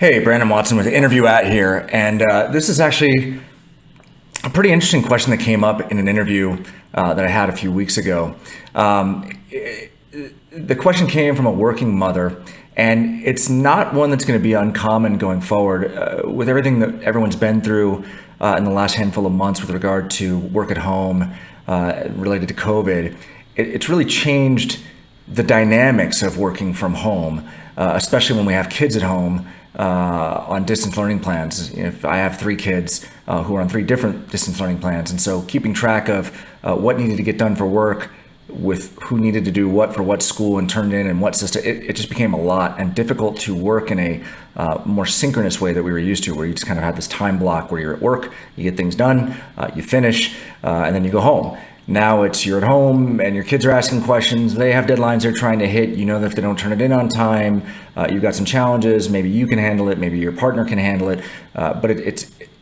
Hey, Brandon Watson with Interview At here, and this is actually a pretty interesting question that came up in an interview that I had a few weeks ago. The question came from a working mother, and it's not one that's going to be uncommon going forward with everything that everyone's been through in the last handful of months with regard to work at home related to COVID. It's really changed the dynamics of working from home, especially when we have kids at home on distance learning plans. If I have three kids who are on three different distance learning plans, and so keeping track of what needed to get done for work with who needed to do what for what school and turned in and what system, it just became a lot and difficult to work in a more synchronous way that we were used to, where you just kind of had this time block where you're at work, you get things done, you finish, and then you go home. Now it's you're at home and your kids are asking questions. They have deadlines they're trying to hit. You know that if they don't turn it in on time, you've got some challenges. Maybe you can handle it. Maybe your partner can handle it. But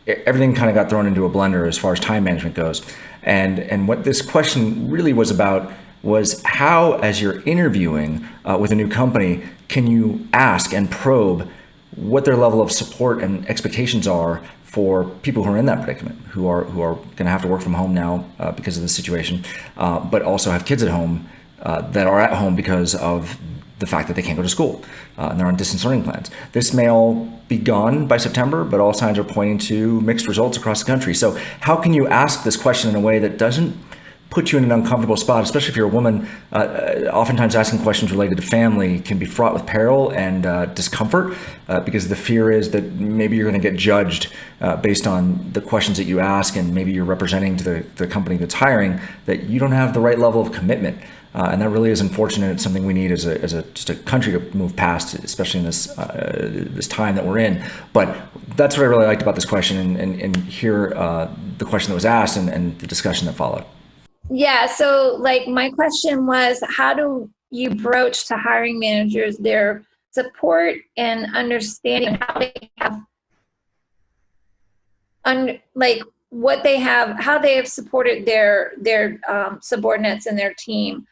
everything kind of got thrown into a blender as far as time management goes. And what this question really was about was how, as you're interviewing with a new company, can you ask and probe what their level of support and expectations are for people who are in that predicament, who are going to have to work from home now because of the situation, but also have kids at home that are at home because of the fact that they can't go to school and they're on distance learning plans. This may all be gone by September, but all signs are pointing to mixed results across the country. So how can you ask this question in a way that doesn't put you in an uncomfortable spot, especially if you're a woman? Oftentimes asking questions related to family can be fraught with peril and discomfort because the fear is that maybe you're going to get judged based on the questions that you ask, and maybe you're representing to the company that's hiring that you don't have the right level of commitment. And that really is unfortunate. It's something we need as just a country to move past, especially in this time that we're in. But that's what I really liked about this question, and hear the question that was asked and the discussion that followed. Yeah, so like my question was, how do you broach to hiring managers their support and understanding how they have, like what they have, how they have supported their subordinates and their team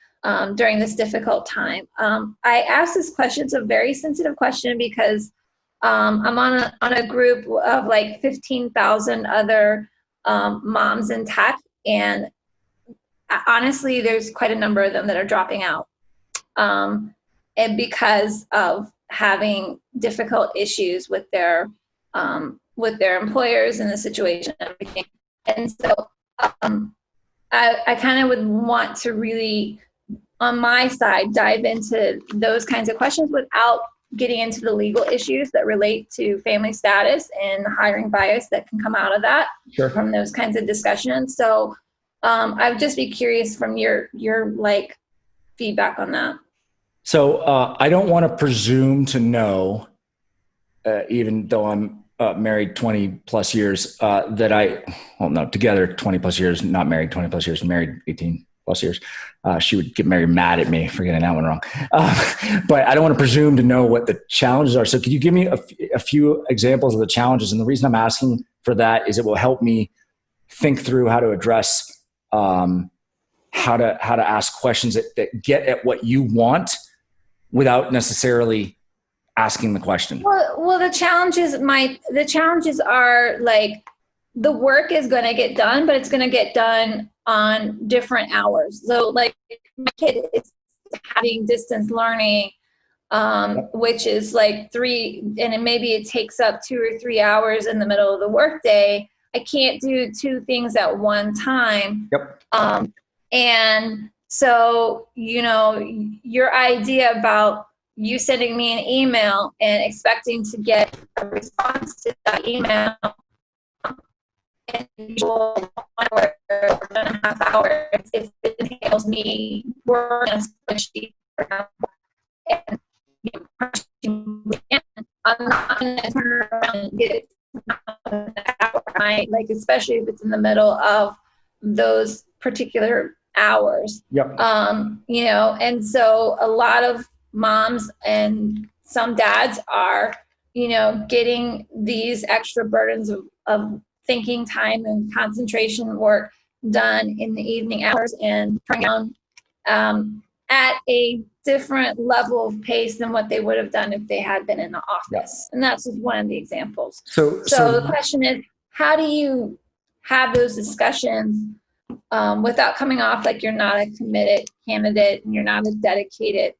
during this difficult time. I asked this question. It's a very sensitive question because I'm on a group of like 15,000 other moms in tech, and honestly, there's quite a number of them that are dropping out, and because of having difficult issues with their employers and the situation and everything. And so I kind of would want to really, on my side, dive into those kinds of questions without getting into the legal issues that relate to family status and hiring bias that can come out of that. Sure. From those kinds of discussions. So I would just be curious from your like feedback on that. So I don't want to presume to know, even though I'm married 20 plus years, together 20 plus years, not married 20 plus years, married 18 plus years. She would get married mad at me for getting that one wrong. But I don't want to presume to know what the challenges are. So could you give me a few examples of the challenges? And the reason I'm asking for that is it will help me think through how to address how to ask questions that get at what you want without necessarily asking the question. Well, the challenges are like the work is going to get done, but it's going to get done on different hours. So like my kid is having distance learning, which is like maybe it takes up 2 or 3 hours in the middle of the workday. I can't do two things at one time. Yep. And so, your idea about you sending me an email and expecting to get a response to that email in 1 hour or 1.5 hours, it entails me working on a spreadsheet and I'm not going to turn around and get it an hour, right? Like, especially if it's in the middle of those particular hours. Yep. And so a lot of moms and some dads are, getting these extra burdens of thinking time and concentration work done in the evening hours and turning on at a different level of pace than what they would have done if they had been in the office. And that's just one of the examples. So the question is, how do you have those discussions without coming off like you're not a committed candidate and you're not a dedicated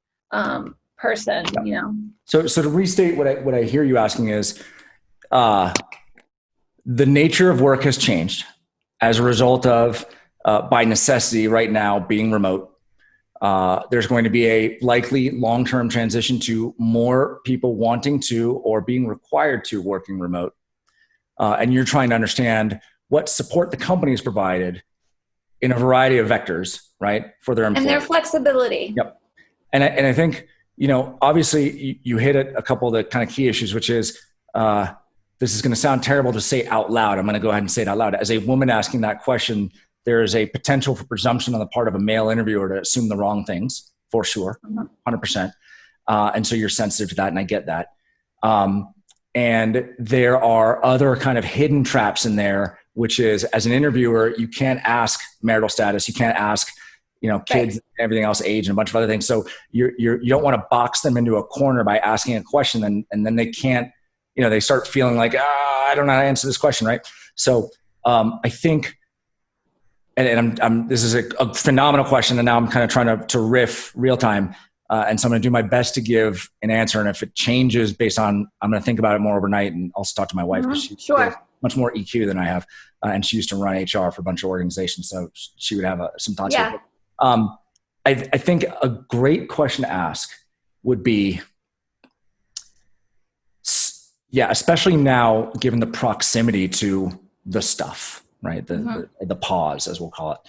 person, you know? So to restate what I hear you asking is, the nature of work has changed as a result of, by necessity right now, being remote. There's going to be a likely long-term transition to more people wanting to or being required to working remote. And you're trying to understand what support the company has provided in a variety of vectors, right, for their employees. And their flexibility. Yep. And I think, you know, obviously you hit a couple of the kind of key issues, which is, this is going to sound terrible to say out loud. I'm going to go ahead and say it out loud. As a woman asking that question, there is a potential for presumption on the part of a male interviewer to assume the wrong things, for sure, 100%. And so you're sensitive to that, and I get that. And there are other kind of hidden traps in there, which is, as an interviewer, you can't ask marital status, you can't ask, you know, kids, right, everything else, age, and a bunch of other things. So you don't want to box them into a corner by asking a question, and then they can't, you know, they start feeling like, I don't know how to answer this question, right? So I think, and I'm this is a phenomenal question, and now I'm kind of trying to riff real time, and so I'm going to do my best to give an answer. And if it changes based on, I'm going to think about it more overnight, and also talk to my wife, because she's much more EQ than I have, and she used to run HR for a bunch of organizations, so she would have some thoughts. Yeah. I think a great question to ask would be, yeah, especially now, given the proximity to the stuff, right? The pause, as we'll call it.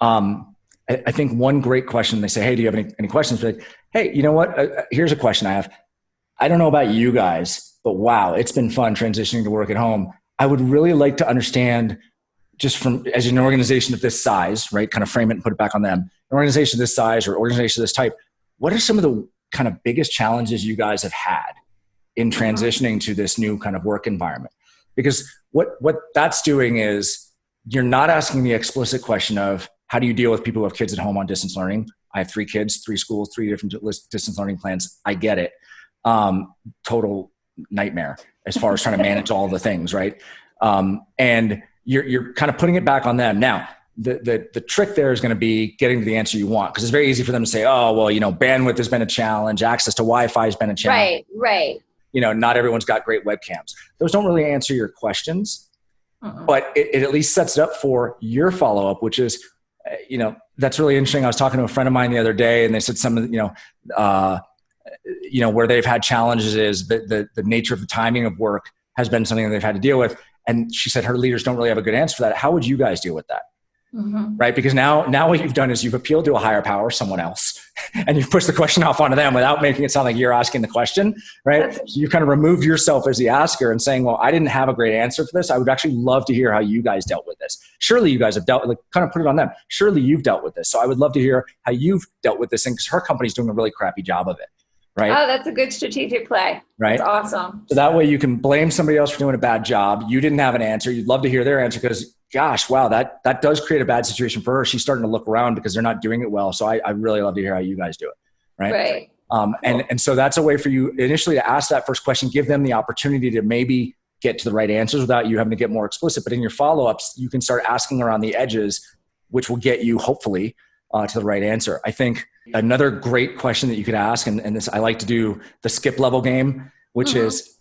I think one great question, they say, hey, do you have any questions? But like, hey, you know what? Here's a question I have. I don't know about you guys, but wow, it's been fun transitioning to work at home. I would really like to understand, just from, as an organization of this size, right? Kind of frame it and put it back on them. An organization of this size or organization of this type, what are some of the kind of biggest challenges you guys have had in transitioning to this new kind of work environment? Because what that's doing is, you're not asking the explicit question of, how do you deal with people who have kids at home on distance learning? I have 3 kids, 3 schools, 3 different distance learning plans. I get it. Total nightmare as far as trying to manage all the things, right? And you're kind of putting it back on them. Now, the trick there is going to be getting to the answer you want, because it's very easy for them to say, oh, well, you know, bandwidth has been a challenge. Access to Wi-Fi has been a challenge. Right. You know, not everyone's got great webcams. Those don't really answer your questions, but it at least sets it up for your follow-up, which is, you know, that's really interesting. I was talking to a friend of mine the other day, and they said some of the, where they've had challenges is the nature of the timing of work has been something that they've had to deal with. And she said her leaders don't really have a good answer for that. How would you guys deal with that? Right? Because now what you've done is you've appealed to a higher power, someone else, and you've pushed the question off onto them without making it sound like you're asking the question, right? So you've kind of removed yourself as the asker and saying, well, I didn't have a great answer for this. I would actually love to hear how you guys dealt with this. Surely you guys have dealt, like, kind of put it on them. Surely you've dealt with this. So I would love to hear how you've dealt with this thing, because her company's doing a really crappy job of it. Right? Oh, that's a good strategic play. Right. That's awesome. So that way you can blame somebody else for doing a bad job. You didn't have an answer. You'd love to hear their answer, because, gosh, wow, that does create a bad situation for her. She's starting to look around because they're not doing it well. So I really love to hear how you guys do it. Right. And so that's a way for you initially to ask that first question, give them the opportunity to maybe get to the right answers without you having to get more explicit. But in your follow-ups, you can start asking around the edges, which will get you hopefully to the right answer. I think another great question that you could ask, and this, I like to do the skip level game, which is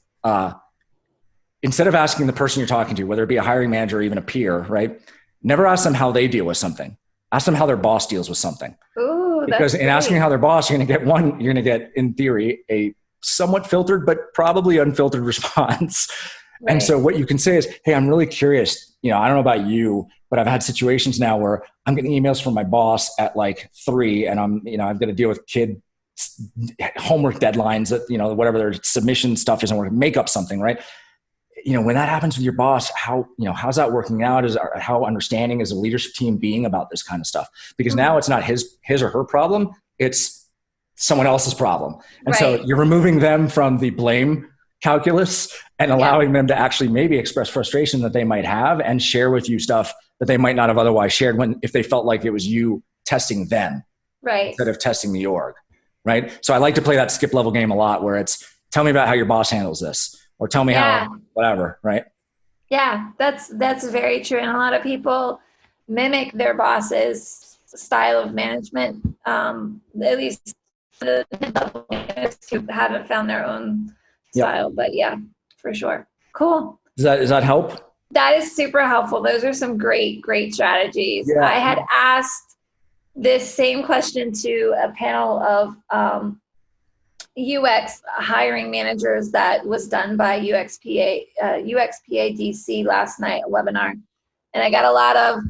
instead of asking the person you're talking to, whether it be a hiring manager or even a peer, right? Never ask them how they deal with something. Ask them how their boss deals with something. Ooh, because in asking how their boss, you're going to get, in theory, a somewhat filtered, but probably unfiltered response. Right. And so what you can say is, hey, I'm really curious. You know, I don't know about you, but I've had situations now where I'm getting emails from my boss at like 3, and I've got to deal with kid homework deadlines that, whatever their submission stuff isn't working, make up something, right? When that happens with your boss, how's that working out? How understanding is the leadership team being about this kind of stuff? Because now it's not his or her problem, it's someone else's problem. And so you're removing them from the blame calculus and allowing them to actually maybe express frustration that they might have and share with you stuff that they might not have otherwise shared if they felt like it was you testing them. Right. instead of testing the org, right? So I like to play that skip level game a lot, where it's tell me about how your boss handles this, or tell me Yeah. how whatever, right? Yeah, that's very true. And a lot of people mimic their boss's style of management, at least the level who haven't found their own Yep. style. But yeah, for sure. Cool. Does that help? That is super helpful. Those are some great strategies. I Yeah. had asked this same question to a panel of UX hiring managers that was done by UXPA DC last night, a webinar. And I got a lot of,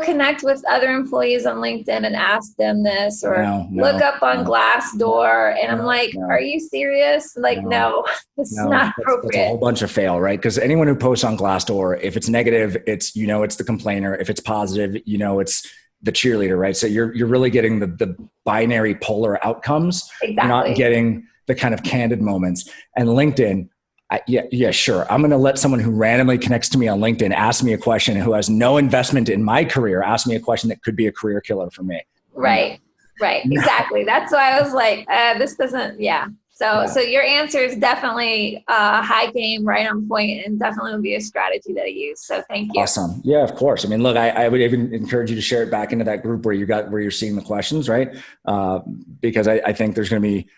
connect with other employees on LinkedIn and ask them this, or look up on Glassdoor. And I'm like, are you serious? Like, no, this is not appropriate. That's a whole bunch of fail, right? Because anyone who posts on Glassdoor, if it's negative, it's, it's the complainer. If it's positive, it's the cheerleader, right? So you're really getting the binary polar outcomes. Exactly. You're not getting the kind of candid moments. And LinkedIn, sure. I'm going to let someone who randomly connects to me on LinkedIn ask me a question, who has no investment in my career, ask me a question that could be a career killer for me. Right. Exactly. That's why I was like, this doesn't, So your answer is definitely high game, right on point, and definitely would be a strategy that I use. So thank you. Awesome. Yeah, of course. I mean, look, I would even encourage you to share it back into that group where you're seeing the questions, right? Because I think there's going to be,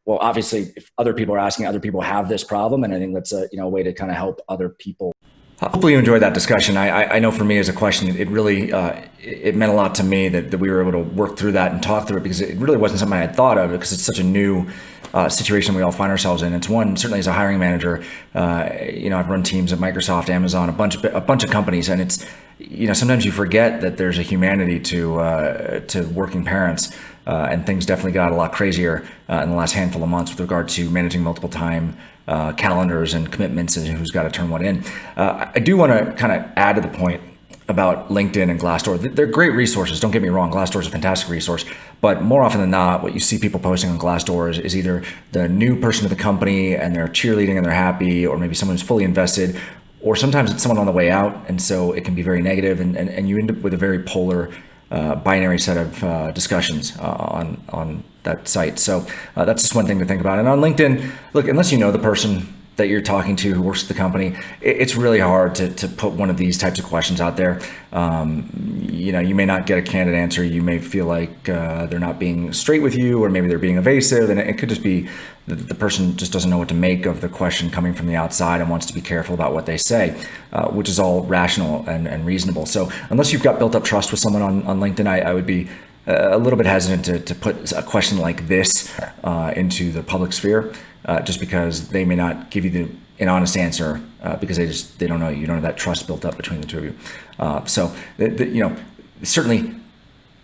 well, obviously, if other people are asking, other people have this problem, and I think that's a way to kind of help other people. Hopefully you enjoyed that discussion. I know for me as a question, it really it meant a lot to me that we were able to work through that and talk through it, because it really wasn't something I had thought of, because it's such a new situation we all find ourselves in. It's one, certainly as a hiring manager, I've run teams at Microsoft, Amazon, a bunch of companies, and it's, sometimes you forget that there's a humanity to working parents, and things definitely got a lot crazier in the last handful of months with regard to managing multiple time calendars and commitments and who's got to turn what in. I do want to kind of add to the point about LinkedIn and Glassdoor. They're great resources. Don't get me wrong. Glassdoor is a fantastic resource. But more often than not, what you see people posting on Glassdoor is either the new person to the company and they're cheerleading and they're happy, or maybe someone who's fully invested, or sometimes it's someone on the way out. And so it can be very negative, and you end up with a very polar binary set of discussions on that site. So that's just one thing to think about. And on LinkedIn, look, unless you know the person that you're talking to who works at the company, it's really hard to put one of these types of questions out there. You may not get a candid answer. You may feel like they're not being straight with you, or maybe they're being evasive, and it could just be the person just doesn't know what to make of the question coming from the outside and wants to be careful about what they say, which is all rational and reasonable. So unless you've got built up trust with someone on LinkedIn, I would be a little bit hesitant to put a question like this into the public sphere, just because they may not give you an honest answer, because they don't know you. You don't have that trust built up between the two of you. Certainly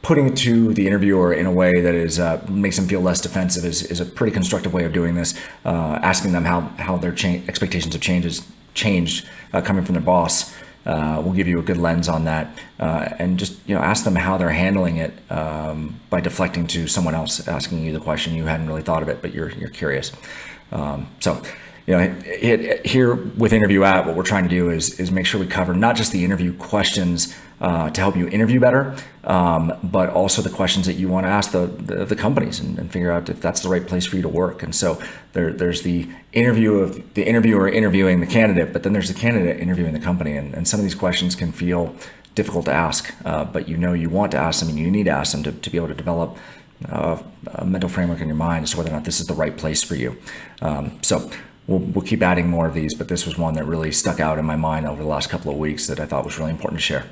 putting it to the interviewer in a way that is makes them feel less defensive is a pretty constructive way of doing this. Asking them how their expectations of changed coming from their boss will give you a good lens on that, and just ask them how they're handling it by deflecting to someone else asking you the question. You hadn't really thought of it, but you're curious. Here with Interview At, what we're trying to do is make sure we cover not just the interview questions to help you interview better, but also the questions that you want to ask the companies and figure out if that's the right place for you to work. And so there's the interview of the interviewer interviewing the candidate, but then there's the candidate interviewing the company. And some of these questions can feel difficult to ask, but you want to ask them, and you need to ask them to be able to develop a mental framework in your mind as to whether or not this is the right place for you. So we'll keep adding more of these, but this was one that really stuck out in my mind over the last couple of weeks that I thought was really important to share.